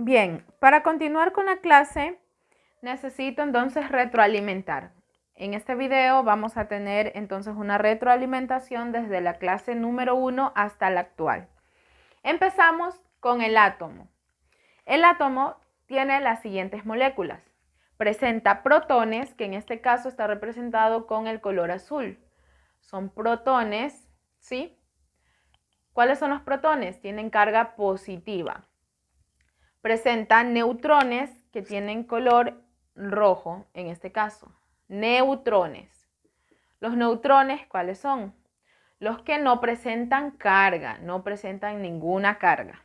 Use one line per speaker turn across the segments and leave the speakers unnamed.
Bien, para continuar con la clase, necesito entonces retroalimentar. En este video vamos a tener entonces una retroalimentación desde la clase número 1 hasta la actual. Empezamos con el átomo. El átomo tiene las siguientes moléculas. Presenta protones, que en este caso está representado con el color azul. Son protones, ¿sí? ¿Cuáles son los protones? Tienen carga positiva. Presenta neutrones que tienen color rojo, en este caso. Neutrones. Los neutrones, ¿cuáles son? Los que no presentan carga, no presentan ninguna carga.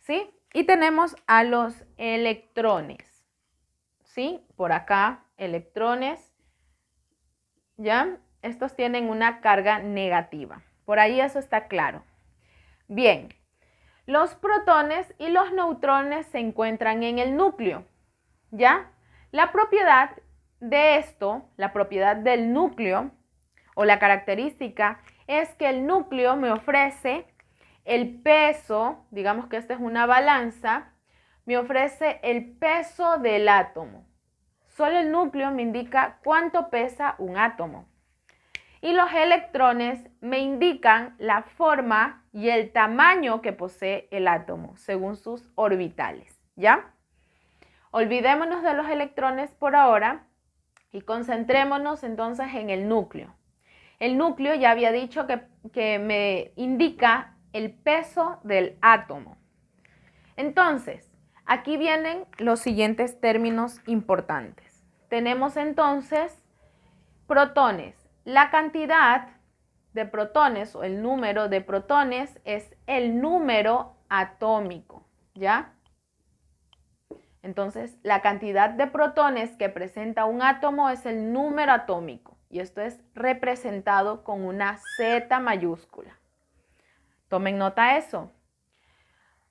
¿Sí? Y tenemos a los electrones. ¿Sí? Por acá, electrones. ¿Ya? Estos tienen una carga negativa. Por ahí eso está claro. Bien. Los protones y los neutrones se encuentran en el núcleo, ¿ya? La propiedad de esto, la propiedad del núcleo o la característica es que el núcleo me ofrece el peso, digamos que esta es una balanza, me ofrece el peso del átomo. Solo el núcleo me indica cuánto pesa un átomo. Y los electrones me indican la forma y el tamaño que posee el átomo según sus orbitales, ¿ya? Olvidémonos de los electrones por ahora y concentrémonos entonces en el núcleo. El núcleo ya había dicho que me indica el peso del átomo. Entonces, aquí vienen los siguientes términos importantes. Tenemos entonces protones. La cantidad de protones o el número de protones es el número atómico, ¿ya? Entonces, la cantidad de protones que presenta un átomo es el número atómico y esto es representado con una Z mayúscula. Tomen nota de eso.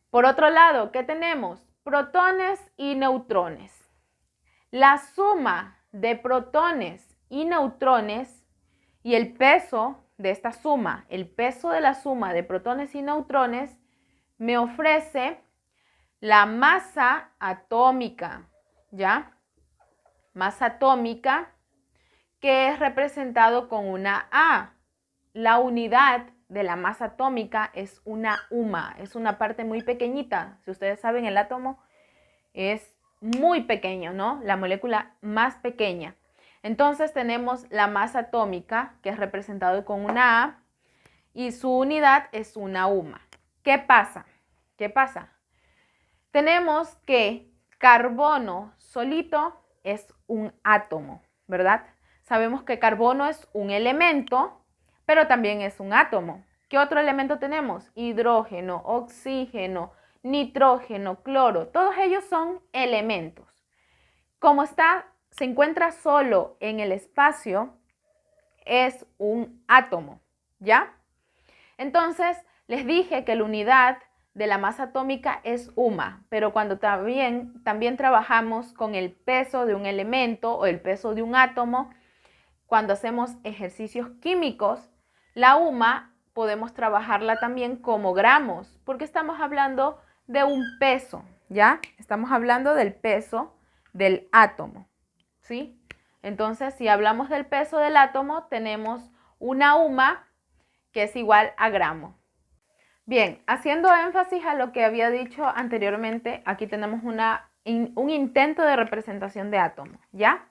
Por otro lado, ¿qué tenemos? Protones y neutrones. La suma de protones y neutrones y el peso de esta suma, el peso de la suma de protones y neutrones, me ofrece la masa atómica, ¿ya? Masa atómica que es representado con una A. La unidad de la masa atómica es una UMA, es una parte muy pequeñita. Si ustedes saben, el átomo es muy pequeño, ¿no? La molécula más pequeña. Entonces tenemos la masa atómica, que es representado con una A, y su unidad es una UMA. ¿Qué pasa? ¿Qué pasa? Tenemos que carbono solito es un átomo, ¿verdad? Sabemos que carbono es un elemento, pero también es un átomo. ¿Qué otro elemento tenemos? Hidrógeno, oxígeno, nitrógeno, cloro. Todos ellos son elementos. Como se encuentra solo en el espacio, es un átomo, ¿ya? Entonces, les dije que la unidad de la masa atómica es UMA, pero cuando también trabajamos con el peso de un elemento o el peso de un átomo, cuando hacemos ejercicios químicos, la UMA podemos trabajarla también como gramos, porque estamos hablando de un peso, ¿ya? Estamos hablando del peso del átomo, ¿sí? Entonces, si hablamos del peso del átomo, tenemos una UMA que es igual a gramo. Bien, haciendo énfasis a lo que había dicho anteriormente, aquí tenemos un intento de representación de átomo, ¿ya?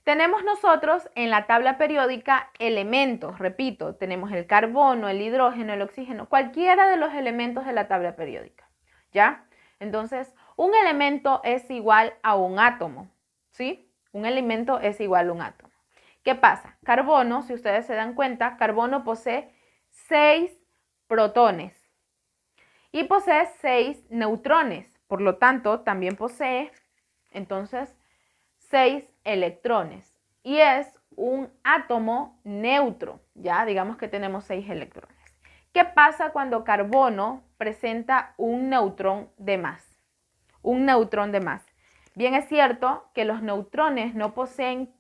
Tenemos nosotros en la tabla periódica elementos, repito, tenemos el carbono, el hidrógeno, el oxígeno, cualquiera de los elementos de la tabla periódica, ¿ya? Entonces, un elemento es igual a un átomo, ¿sí? Un elemento es igual a un átomo. ¿Qué pasa? Carbono, si ustedes se dan cuenta, carbono posee 6 protones y posee 6 neutrones, por lo tanto, también posee, entonces, 6 electrones y es un átomo neutro, ya digamos que tenemos 6 electrones. ¿Qué pasa cuando carbono presenta un neutrón de más? Un neutrón de más. Bien, es cierto que los neutrones no poseen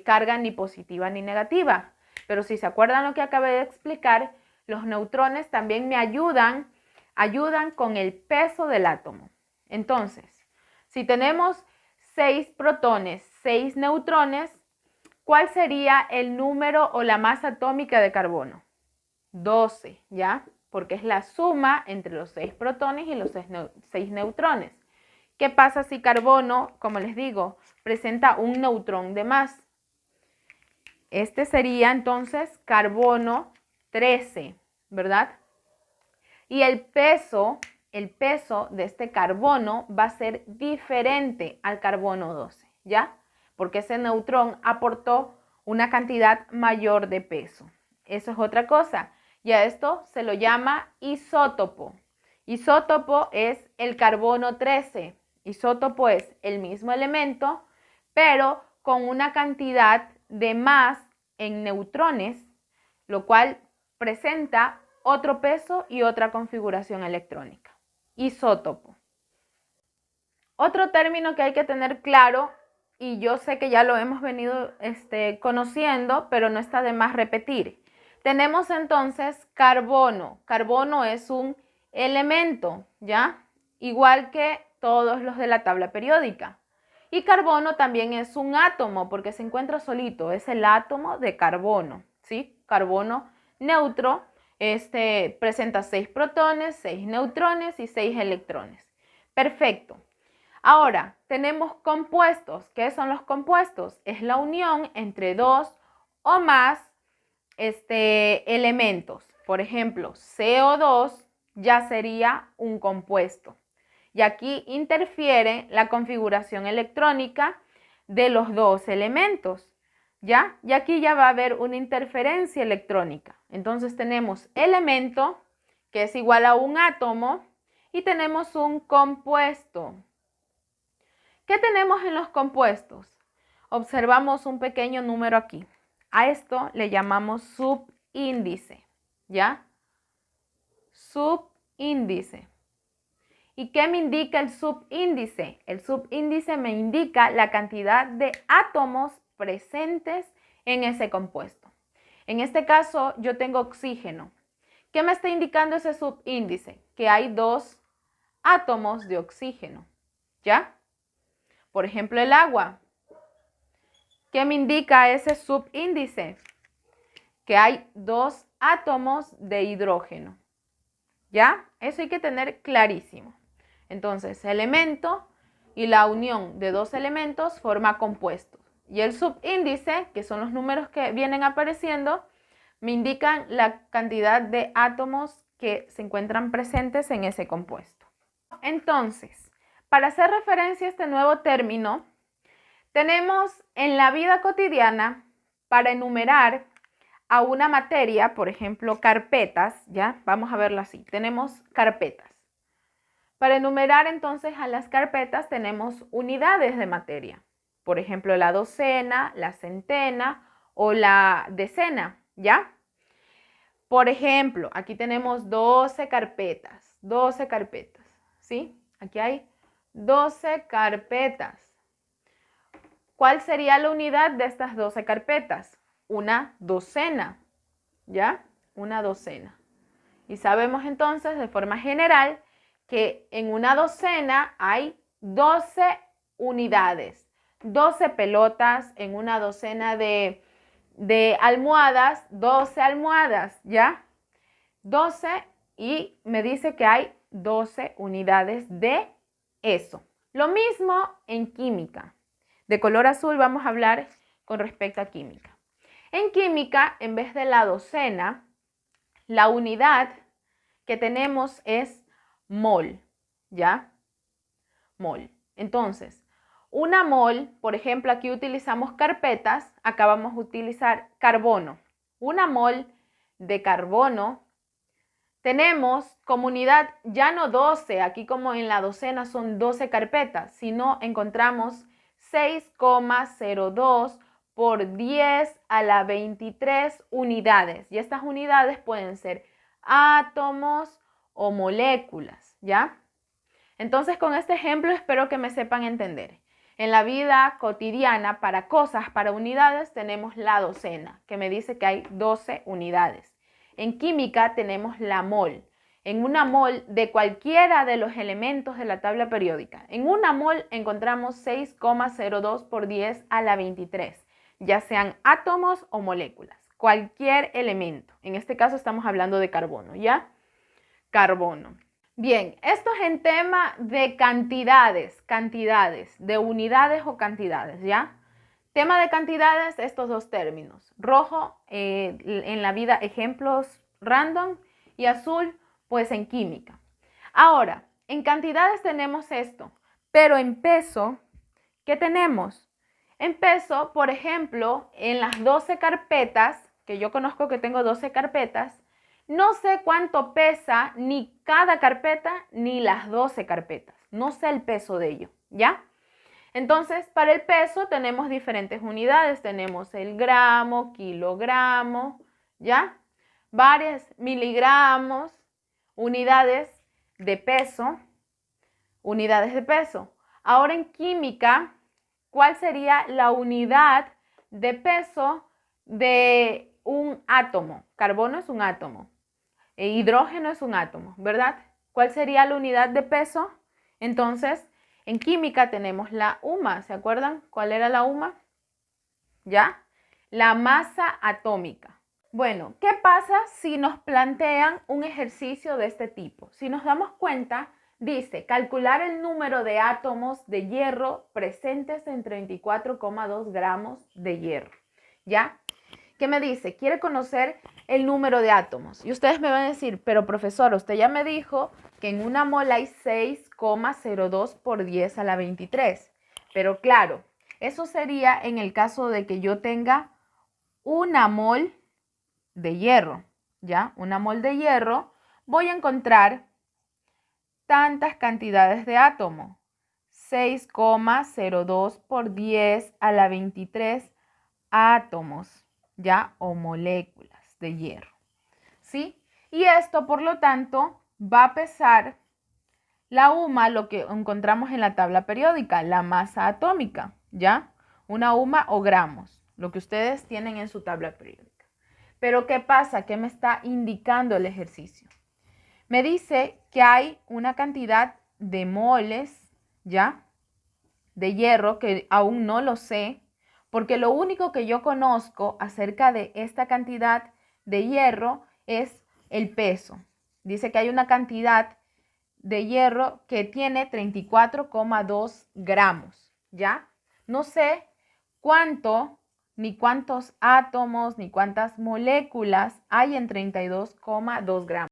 carga ni positiva ni negativa, pero si se acuerdan lo que acabé de explicar, los neutrones también me ayudan con el peso del átomo. Entonces, si tenemos 6 protones, 6 neutrones, ¿cuál sería el número o la masa atómica de carbono? 12, ¿ya? Porque es la suma entre los 6 protones y los 6 neutrones. ¿Qué pasa si carbono, como les digo, presenta un neutrón de más? Este sería entonces carbono 13, ¿verdad? Y el peso de este carbono va a ser diferente al carbono 12, ¿ya? Porque ese neutrón aportó una cantidad mayor de peso. Eso es otra cosa. Y a esto se lo llama isótopo. Isótopo es el carbono 13. Isótopo es el mismo elemento, pero con una cantidad de más en neutrones, lo cual presenta otro peso y otra configuración electrónica. Isótopo. Otro término que hay que tener claro, y yo sé que ya lo hemos venido conociendo, pero no está de más repetir. Tenemos entonces carbono. Carbono es un elemento, ¿ya? Igual que todos los de la tabla periódica. Y carbono también es un átomo porque se encuentra solito, es el átomo de carbono, ¿sí? Carbono neutro, presenta 6 protones, 6 neutrones y 6 electrones. Perfecto. Ahora, tenemos compuestos. ¿Qué son los compuestos? Es la unión entre dos o más elementos. Por ejemplo, CO2 ya sería un compuesto. Y aquí interfiere la configuración electrónica de los dos elementos, ¿ya? Y aquí ya va a haber una interferencia electrónica. Entonces tenemos elemento, que es igual a un átomo, y tenemos un compuesto. ¿Qué tenemos en los compuestos? Observamos un pequeño número aquí. A esto le llamamos subíndice, ¿ya? Subíndice. ¿Y qué me indica el subíndice? El subíndice me indica la cantidad de átomos presentes en ese compuesto. En este caso, yo tengo oxígeno. ¿Qué me está indicando ese subíndice? Que hay 2 átomos de oxígeno, ¿ya? Por ejemplo, el agua. ¿Qué me indica ese subíndice? Que hay 2 átomos de hidrógeno, ¿ya? Eso hay que tener clarísimo. Entonces, elemento y la unión de 2 elementos forma compuestos. Y el subíndice, que son los números que vienen apareciendo, me indican la cantidad de átomos que se encuentran presentes en ese compuesto. Entonces, para hacer referencia a este nuevo término, tenemos en la vida cotidiana, para enumerar a una materia, por ejemplo, carpetas, ¿ya? Vamos a verlo así. Tenemos carpetas. Para enumerar entonces a las carpetas tenemos unidades de materia. Por ejemplo, la docena, la centena o la decena, ¿ya? Por ejemplo, aquí tenemos 12 carpetas, ¿sí? Aquí hay 12 carpetas. ¿Cuál sería la unidad de estas 12 carpetas? Una docena, ¿ya? Una docena. Y sabemos entonces de forma general que en una docena hay 12 unidades, 12 pelotas, en una docena de almohadas, 12 almohadas, ¿ya? 12 y me dice que hay 12 unidades de eso. Lo mismo en química. De color azul vamos a hablar con respecto a química. En química, en vez de la docena, la unidad que tenemos es mol, ¿ya? Mol. Entonces, una mol, por ejemplo, aquí utilizamos carpetas, acá vamos a utilizar carbono. Una mol de carbono tenemos como unidad ya no 12, aquí como en la docena son 12 carpetas, sino encontramos 6,02 por 10 a la 23 unidades. Y estas unidades pueden ser átomos o moléculas, ¿ya? Entonces, con este ejemplo espero que me sepan entender. En la vida cotidiana, para cosas, para unidades, tenemos la docena, que me dice que hay 12 unidades. En química tenemos la mol, en una mol de cualquiera de los elementos de la tabla periódica. En una mol encontramos 6,02 por 10 a la 23, ya sean átomos o moléculas, cualquier elemento. En este caso estamos hablando de carbono, ¿ya? Carbono. Bien, esto es en tema de cantidades, de unidades o cantidades, ¿ya? Tema de cantidades, estos dos términos. Rojo, en la vida, ejemplos random, y azul, pues en química. Ahora, en cantidades tenemos esto, pero en peso, ¿qué tenemos? En peso, por ejemplo, en las 12 carpetas, que yo conozco que tengo 12 carpetas, no sé cuánto pesa ni cada carpeta ni las 12 carpetas. No sé el peso de ello, ¿ya? Entonces, para el peso tenemos diferentes unidades. Tenemos el gramo, kilogramo, ¿ya? Varias miligramos, unidades de peso, unidades de peso. Ahora en química, ¿cuál sería la unidad de peso de un átomo? Carbono es un átomo. Hidrógeno es un átomo, ¿verdad? ¿Cuál sería la unidad de peso? Entonces, en química tenemos la UMA, ¿se acuerdan cuál era la UMA? ¿Ya? La masa atómica. Bueno, ¿qué pasa si nos plantean un ejercicio de este tipo? Si nos damos cuenta, dice calcular el número de átomos de hierro presentes en 34,2 gramos de hierro, ¿ya? ¿Qué me dice? Quiere conocer el número de átomos. Y ustedes me van a decir, pero profesor, usted ya me dijo que en una mol hay 6,02 por 10 a la 23. Pero claro, eso sería en el caso de que yo tenga una mol de hierro, ¿ya? Una mol de hierro, voy a encontrar tantas cantidades de átomo. 6,02 por 10 a la 23 átomos, ¿ya? O moléculas de hierro, ¿sí? Y esto, por lo tanto, va a pesar la UMA, lo que encontramos en la tabla periódica, la masa atómica, ¿ya? Una UMA o gramos, lo que ustedes tienen en su tabla periódica. Pero ¿qué pasa? ¿Qué me está indicando el ejercicio? Me dice que hay una cantidad de moles, ¿ya? De hierro que aún no lo sé, porque lo único que yo conozco acerca de esta cantidad de hierro es el peso. Dice que hay una cantidad de hierro que tiene 34,2 gramos, ¿ya? No sé cuánto, ni cuántos átomos, ni cuántas moléculas hay en 32,2 gramos.